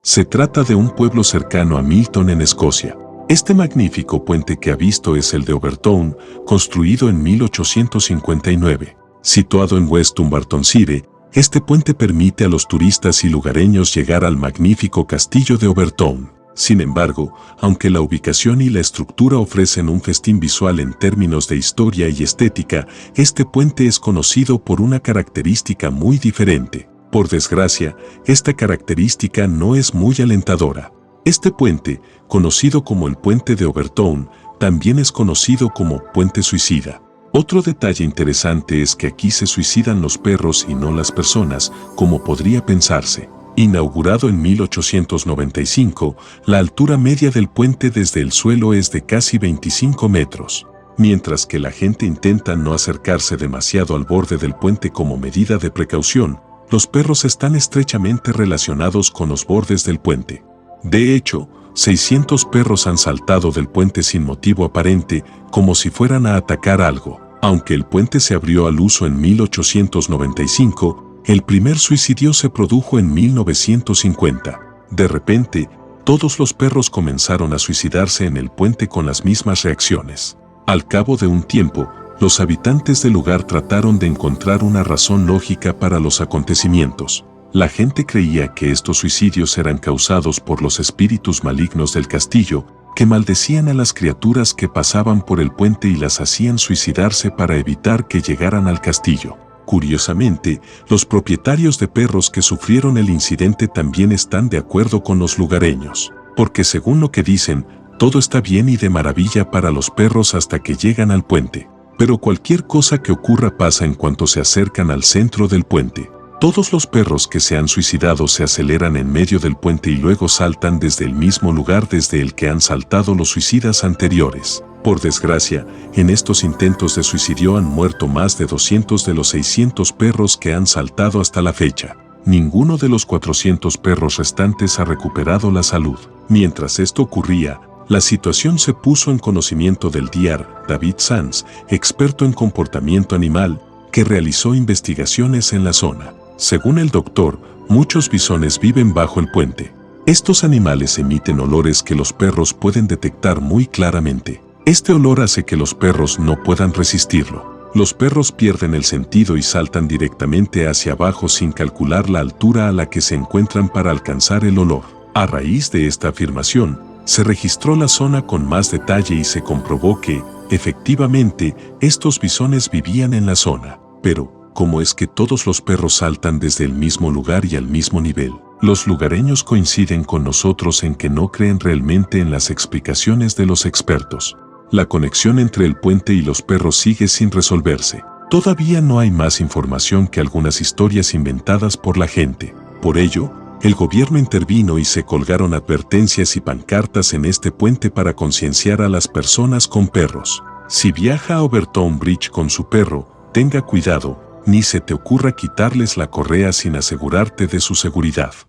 Se trata de un pueblo cercano a Milton en Escocia. Este magnífico puente que ha visto es el de Overtoun, construido en 1859. Situado en West Dumbartonshire, este puente permite a los turistas y lugareños llegar al magnífico castillo de Overtoun. Sin embargo, aunque la ubicación y la estructura ofrecen un festín visual en términos de historia y estética, este puente es conocido por una característica muy diferente. Por desgracia, esta característica no es muy alentadora. Este puente, conocido como el puente de Overtoun, también es conocido como puente suicida. Otro detalle interesante es que aquí se suicidan los perros y no las personas, como podría pensarse. Inaugurado en 1895, la altura media del puente desde el suelo es de casi 25 metros. Mientras que la gente intenta no acercarse demasiado al borde del puente como medida de precaución, los perros están estrechamente relacionados con los bordes del puente. De hecho, 600 perros han saltado del puente sin motivo aparente, como si fueran a atacar algo. Aunque el puente se abrió al uso en 1895, el primer suicidio se produjo en 1950. De repente, todos los perros comenzaron a suicidarse en el puente con las mismas reacciones. Al cabo de un tiempo, los habitantes del lugar trataron de encontrar una razón lógica para los acontecimientos. La gente creía que estos suicidios eran causados por los espíritus malignos del castillo, que maldecían a las criaturas que pasaban por el puente y las hacían suicidarse para evitar que llegaran al castillo. Curiosamente, los propietarios de perros que sufrieron el incidente también están de acuerdo con los lugareños, porque según lo que dicen, todo está bien y de maravilla para los perros hasta que llegan al puente. Pero cualquier cosa que ocurra pasa en cuanto se acercan al centro del puente. Todos los perros que se han suicidado se aceleran en medio del puente y luego saltan desde el mismo lugar desde el que han saltado los suicidas anteriores. Por desgracia, en estos intentos de suicidio han muerto más de 200 de los 600 perros que han saltado hasta la fecha. Ninguno de los 400 perros restantes ha recuperado la salud. Mientras esto ocurría, la situación se puso en conocimiento del Dr. David Sands, experto en comportamiento animal, que realizó investigaciones en la zona. Según el doctor, muchos bisones viven bajo el puente. Estos animales emiten olores que los perros pueden detectar muy claramente. Este olor hace que los perros no puedan resistirlo. Los perros pierden el sentido y saltan directamente hacia abajo sin calcular la altura a la que se encuentran para alcanzar el olor. A raíz de esta afirmación, se registró la zona con más detalle y se comprobó que, efectivamente, estos bisones vivían en la zona. Pero, ¿cómo es que todos los perros saltan desde el mismo lugar y al mismo nivel? Los lugareños coinciden con nosotros en que no creen realmente en las explicaciones de los expertos. La conexión entre el puente y los perros sigue sin resolverse. Todavía no hay más información que algunas historias inventadas por la gente. Por ello, el gobierno intervino y se colgaron advertencias y pancartas en este puente para concienciar a las personas con perros. Si viaja a Overtoun Bridge con su perro, tenga cuidado, ni se te ocurra quitarles la correa sin asegurarte de su seguridad.